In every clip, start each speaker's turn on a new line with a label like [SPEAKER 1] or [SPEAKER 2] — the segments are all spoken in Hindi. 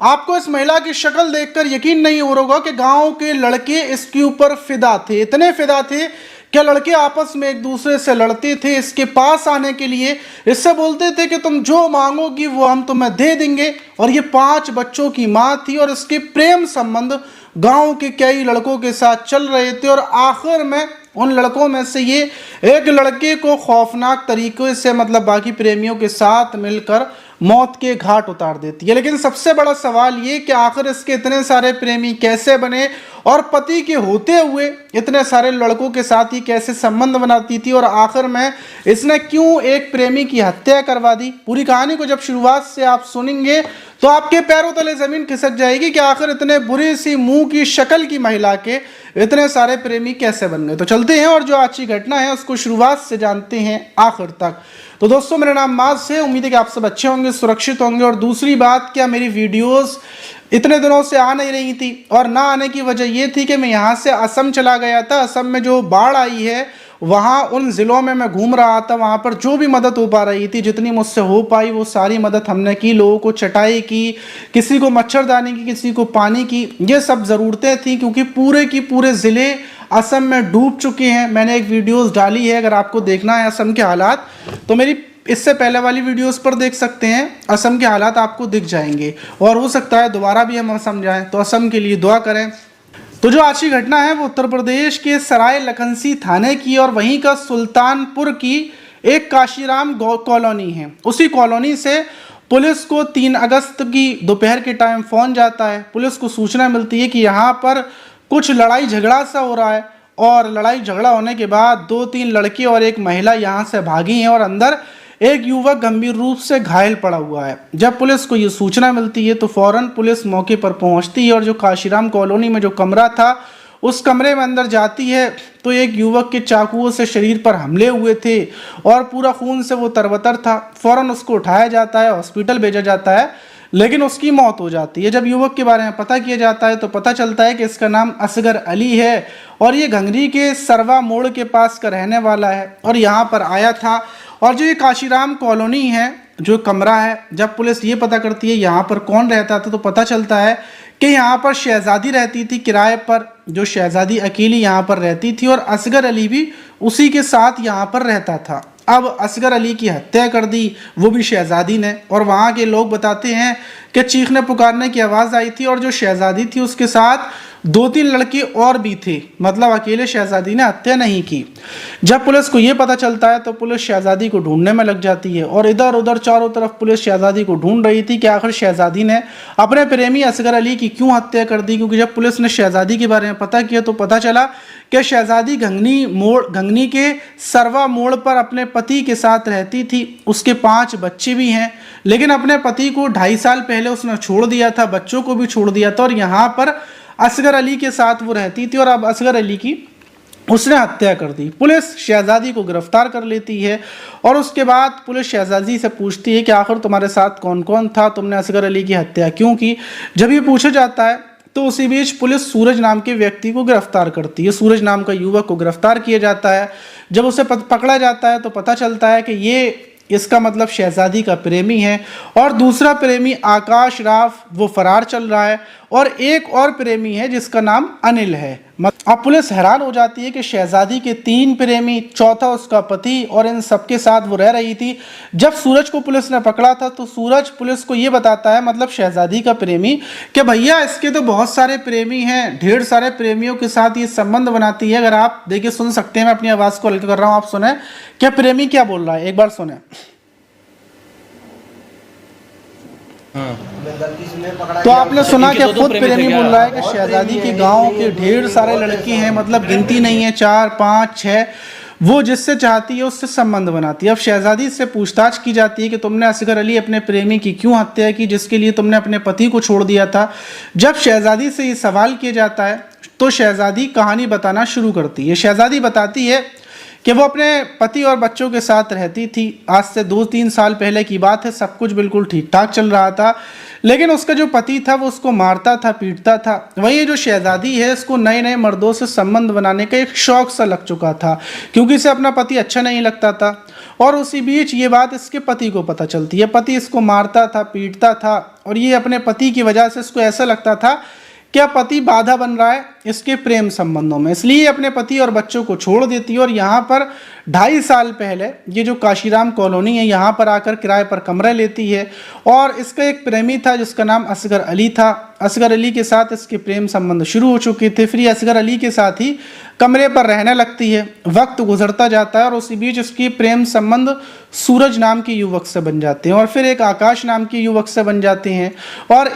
[SPEAKER 1] आपको इस महिला की शक्ल देखकर यकीन नहीं हो रहा होगा कि गांव के लड़के इसके ऊपर फिदा थे, इतने फिदा थे कि लड़के आपस में एक दूसरे से लड़ते थे इसके पास आने के लिए। इससे बोलते थे कि तुम जो मांगोगी वो हम तुम्हें दे देंगे। और ये 5 बच्चों की मां थी और इसके प्रेम संबंध गांव के कई लड़कों के साथ चल रहे थे। और आखिर में उन लड़कों में से ये एक लड़के को खौफनाक तरीके से मतलब बाकी प्रेमियों के साथ मिलकर मौत के घाट उतार देती है। लेकिन सबसे बड़ा सवाल ये कि आखिर इसके इतने सारे प्रेमी कैसे बने और पति के होते हुए इतने सारे लड़कों के साथ ही कैसे संबंध बनाती थी और आखिर में इसने क्यों एक प्रेमी की हत्या करवा दी। पूरी कहानी को जब शुरुआत से आप सुनेंगे तो आपके पैरों तले जमीन खिसक जाएगी कि आखिर इतने बुरी सी मुंह की शक्ल की महिला के इतने सारे प्रेमी कैसे बन गए। तो चलते हैं और जो आज की घटना है उसको शुरुआत से जानते हैं आखिर तक। तो दोस्तों मेरा नाम माज है, उम्मीद है कि आप सब अच्छे होंगे, सुरक्षित होंगे। और दूसरी बात, क्या मेरी वीडियोस इतने दिनों से आ नहीं रही थी और ना आने की वजह ये थी कि मैं यहाँ से असम चला गया था। असम में जो बाढ़ आई है वहाँ उन ज़िलों में मैं घूम रहा था, वहाँ पर जो भी मदद हो पा रही थी, जितनी मुझसे हो पाई वो सारी मदद हमने की। लोगों को चटाई की, किसी को मच्छरदानी की, किसी को पानी की, ये सब ज़रूरतें थी क्योंकि पूरे की पूरे ज़िले असम में डूब चुके हैं। मैंने एक वीडियोस डाली है, अगर आपको देखना है असम के हालात तो मेरी इससे पहले वाली वीडियोस पर देख सकते हैं। असम के हालात आपको दिख जाएंगे और हो सकता है दोबारा भी हम असम जाएं, तो असम के लिए दुआ करें। तो जो आज की घटना है वो उत्तर प्रदेश के सराय लखनसी थाने की और वहीं का सुल्तानपुर की एक काशीराम कॉलोनी है। उसी कॉलोनी से पुलिस को 3 अगस्त की दोपहर के टाइम फ़ोन जाता है। पुलिस को सूचना मिलती है कि यहाँ पर कुछ लड़ाई झगड़ा सा हो रहा है और लड़ाई झगड़ा होने के बाद 2-3 लड़के और एक महिला यहाँ से भागी हैं और अंदर एक युवक गंभीर रूप से घायल पड़ा हुआ है। जब पुलिस को ये सूचना मिलती है तो फौरन पुलिस मौके पर पहुंचती है और जो काशीराम कॉलोनी में जो कमरा था उस कमरे में अंदर जाती है तो एक युवक के चाकुओं से शरीर पर हमले हुए थे और पूरा खून से वो तरबतर था। फौरन उसको उठाया जाता है, हॉस्पिटल भेजा जाता है, लेकिन उसकी मौत हो जाती है। जब युवक के बारे में पता किया जाता है तो पता चलता है कि इसका नाम असगर अली है और ये घंगरी के सरवा मोड़ के पास का रहने वाला है और यहाँ पर आया था। और जो ये काशीराम कॉलोनी है, जो कमरा है, जब पुलिस ये पता करती है यहाँ पर कौन रहता था तो पता चलता है कि यहाँ पर शहजादी रहती थी किराए पर। जो शहजादी अकेली यहाँ पर रहती थी और असगर अली भी उसी के साथ यहाँ पर रहता था। अब असगर अली की हत्या कर दी वो भी शहजादी ने और वहाँ के लोग बताते हैं कि चीखने पुकारने की आवाज़ आई थी और जो शहजादी थी उसके साथ 2-3 लड़के और भी थे, मतलब अकेले शहजादी ने हत्या नहीं की। जब पुलिस को ये पता चलता है तो पुलिस शहजादी को ढूंढने में लग जाती है और इधर उधर चारों तरफ पुलिस शहजादी को ढूंढ रही थी कि आखिर शहजादी ने अपने प्रेमी असगर अली की क्यों हत्या कर दी। क्योंकि जब पुलिस ने शहजादी के बारे में पता किया तो पता चला कि शहजादी घंगनी के सरवा मोड़ पर अपने पति के साथ रहती थी। उसके 5 बच्चे भी हैं, लेकिन अपने पति को 2.5 साल पहले उसने छोड़ दिया था, बच्चों को भी छोड़ दिया था और यहाँ पर असगर अली के साथ वो रहती थी और अब असगर अली की उसने हत्या कर दी। पुलिस शहजादी को गिरफ्तार कर लेती है और उसके बाद पुलिस शहजादी से पूछती है कि आखिर तुम्हारे साथ कौन कौन था, तुमने असगर अली की हत्या क्यों की। जब ये पूछा जाता है तो उसी बीच पुलिस सूरज नाम के व्यक्ति को गिरफ्तार करती है। सूरज नाम का युवक को गिरफ्तार किया जाता है। जब उसे पकड़ा जाता है तो पता चलता है कि ये इसका मतलब शहजादी का प्रेमी है और दूसरा प्रेमी आकाश राव वो फरार चल रहा है और एक और प्रेमी है जिसका नाम अनिल है। अब पुलिस हैरान हो जाती है कि शहजादी के 3 प्रेमी, चौथा उसका पति और इन सबके साथ वो रह रही थी। जब सूरज को पुलिस ने पकड़ा था तो सूरज पुलिस को ये बताता है, मतलब शहजादी का प्रेमी, कि भैया इसके तो बहुत सारे प्रेमी हैं, ढेर सारे प्रेमियों के साथ ये संबंध बनाती है। अगर आप देखिए सुन सकते हैं, मैं अपनी आवाज़ को हल्का कर रहा हूँ, आप सुने क्या प्रेमी क्या बोल रहा है, एक बार सुने। तो आपने सुना कि खुद प्रेमी बोल रहा है कि शहजादी के गांव के ढेर सारे लड़के हैं, मतलब गिनती नहीं है, 4, 5, 6, वो जिससे चाहती है उससे संबंध बनाती है। अब शहजादी से पूछताछ की जाती है कि तुमने असगर अली अपने प्रेमी की क्यों हत्या की जिसके लिए तुमने अपने पति को छोड़ दिया था। जब शहजादी से ये सवाल किया जाता है तो शहजादी कहानी बताना शुरू करती है। शहजादी बताती है कि वो अपने पति और बच्चों के साथ रहती थी। आज से 2-3 साल पहले की बात है, सब कुछ बिल्कुल ठीक ठाक चल रहा था, लेकिन उसका जो पति था वो उसको मारता था, पीटता था। वहीं ये जो शहजादी है, इसको नए नए मर्दों से संबंध बनाने का एक शौक सा लग चुका था, क्योंकि इसे अपना पति अच्छा नहीं लगता था। और उसी बीच ये बात इसके पति को पता चलती है। पति इसको मारता था, पीटता था, और ये अपने पति की वजह से इसको ऐसा लगता था क्या पति बाधा बन रहा है इसके प्रेम संबंधों में, इसलिए अपने पति और बच्चों को छोड़ देती है और यहाँ पर 2.5 साल पहले ये जो काशीराम कॉलोनी है यहाँ पर आकर किराए पर कमरा लेती है। और इसका एक प्रेमी था जिसका नाम असगर अली था। असगर अली के साथ इसके प्रेम संबंध शुरू हो चुके थे। फिर ये असगर अली के साथ ही कमरे पर रहने लगती है। वक्त गुजरता जाता है और उसी बीच इसकी प्रेम संबंध सूरज नाम के युवक से बन जाते हैं, और फिर एक आकाश नाम के युवक से बन जाते हैं, और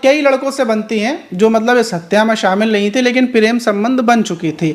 [SPEAKER 1] कई लड़कों से बनते हैं जो मतलब इस हत्या में शामिल नहीं थे, लेकिन प्रेम संबंध बन चुके थे।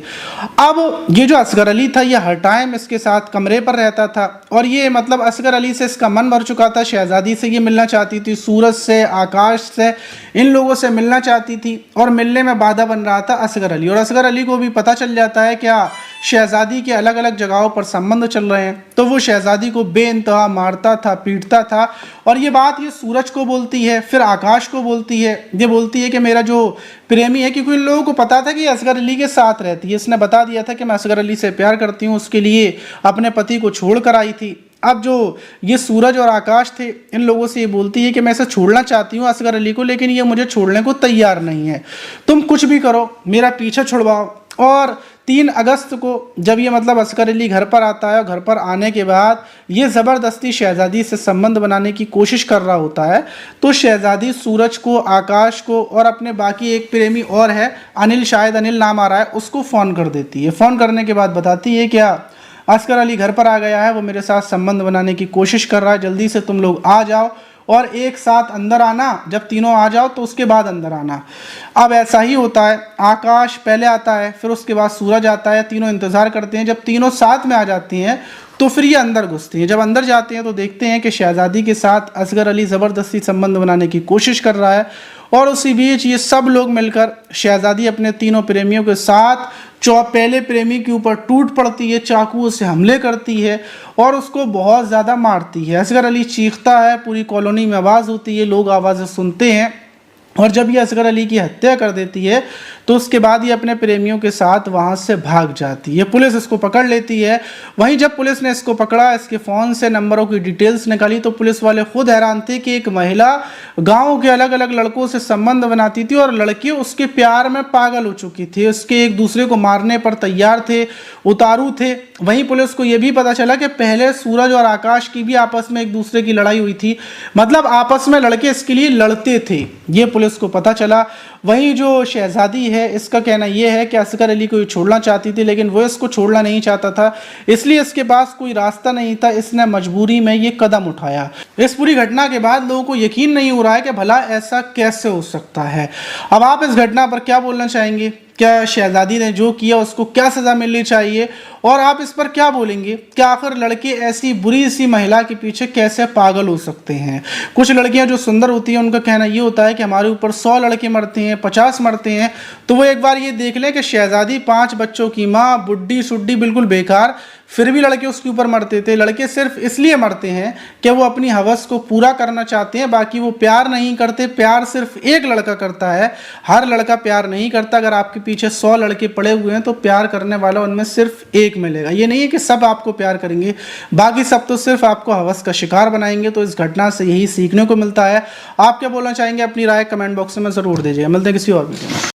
[SPEAKER 1] अब ये जो असगर अली था ये हर टाइम इसके साथ कमरे पर रहता था, और ये मतलब असगर अली से इसका मन भर चुका था। शहजादी से ये मिलना चाहती थी, सूरज से, आकाश से, इन लोगों से मिलना चाहती थी, और मिलने में बाधा बन रहा था असगर अली। और असगर अली को भी पता चल जाता है क्या शहजादी के अलग अलग जगहों पर संबंध चल रहे हैं, तो वो शहजादी को बेइंतहा मारता था, पीटता था। और ये बात ये सूरज को बोलती है, फिर आकाश को बोलती है। ये बोलती है कि मेरा जो प्रेमी है, क्योंकि इन लोगों को पता था कि असगर अली के साथ रहती है, इसने बता दिया था कि मैं असगर अली से प्यार करती हूँ, उसके लिए अपने पति को छोड़ कर आई थी। अब जो ये सूरज और आकाश थे, इन लोगों से ये बोलती है कि मैं इसे छोड़ना चाहती हूँ असगर अली को, लेकिन ये मुझे छोड़ने को तैयार नहीं है, तुम कुछ भी करो, मेरा पीछा छुड़वाओ। और 3 अगस्त को जब ये मतलब असगर अली घर पर आता है, और घर पर आने के बाद ये ज़बरदस्ती शहजादी से संबंध बनाने की कोशिश कर रहा होता है, तो शहजादी सूरज को, आकाश को और अपने बाकी एक प्रेमी और है अनिल, शायद अनिल नाम आ रहा है, उसको फ़ोन कर देती है। फ़ोन करने के बाद बताती है क्या असगर अली घर पर आ गया है, वो मेरे साथ संबंध बनाने की कोशिश कर रहा है, जल्दी से तुम लोग आ जाओ और एक साथ अंदर आना, जब तीनों आ जाओ तो उसके बाद अंदर आना। अब ऐसा ही होता है, आकाश पहले आता है, फिर उसके बाद सूरज आता है, तीनों इंतज़ार करते हैं। जब तीनों साथ में आ जाती हैं तो फिर ये अंदर घुसती हैं। जब अंदर जाते हैं तो देखते हैं कि शहजादी के साथ असगर अली ज़बरदस्ती संबंध बनाने की कोशिश कर रहा है, और उसी बीच ये सब लोग मिलकर शहजादी अपने तीनों प्रेमियों के साथ पहले प्रेमी के ऊपर टूट पड़ती है, चाकू से हमले करती है और उसको बहुत ज़्यादा मारती है। असगर अली चीखता है, पूरी कॉलोनी में आवाज़ होती है, लोग आवाज़ें सुनते हैं, और जब ये असगर अली की हत्या कर देती है तो उसके बाद ये अपने प्रेमियों के साथ वहाँ से भाग जाती है। पुलिस इसको पकड़ लेती है। वहीं जब पुलिस ने इसको पकड़ा, इसके फ़ोन से नंबरों की डिटेल्स निकाली, तो पुलिस वाले खुद हैरान थे कि एक महिला गांव के अलग अलग लड़कों से संबंध बनाती थी और लड़के उसके प्यार में पागल हो चुकी थी, उसके एक दूसरे को मारने पर तैयार थे, उतारू थे। वहीं पुलिस को यह भी पता चला कि पहले सूरज और आकाश की भी आपस में एक दूसरे की लड़ाई हुई थी, मतलब आपस में लड़के इसके लिए लड़ते थे, ये पुलिस को पता चला। वहीं जो शहजादी है, इसका कहना यह है कि असगर अली को छोड़ना चाहती थी, लेकिन वो इसको छोड़ना नहीं चाहता था, इसलिए इसके पास कोई रास्ता नहीं था, इसने मजबूरी में ये कदम उठाया। इस पूरी घटना के बाद लोगों को यकीन नहीं हो रहा है कि भला ऐसा कैसे हो सकता है। अब आप इस घटना पर क्या बोलना चाहेंगे? क्या शहजादी ने जो किया उसको क्या सज़ा मिलनी चाहिए, और आप इस पर क्या बोलेंगे? क्या आखिर लड़के ऐसी बुरी सी महिला के पीछे कैसे पागल हो सकते हैं? कुछ लड़कियां जो सुंदर होती हैं उनका कहना ये होता है कि हमारे ऊपर 100 लड़के मरते हैं, 50 मरते हैं, तो वो एक बार ये देख लें कि शहजादी 5 बच्चों की माँ, बुढ़ी सुड्डी, बिल्कुल बेकार, फिर भी लड़के उसके ऊपर मरते थे। लड़के सिर्फ इसलिए मरते हैं कि वो अपनी हवस को पूरा करना चाहते हैं, बाकी वो प्यार नहीं करते। प्यार सिर्फ एक लड़का करता है, हर लड़का प्यार नहीं करता। अगर आपके पीछे 100 लड़के पड़े हुए हैं तो प्यार करने वाला उनमें सिर्फ एक मिलेगा। ये नहीं है कि सब आपको प्यार करेंगे, बाकी सब तो सिर्फ आपको हवस का शिकार बनाएंगे। तो इस घटना से यही सीखने को मिलता है। आप क्या बोलना चाहेंगे? अपनी राय कमेंट बॉक्स में ज़रूर दीजिए। मिलते हैं किसी और वीडियो में।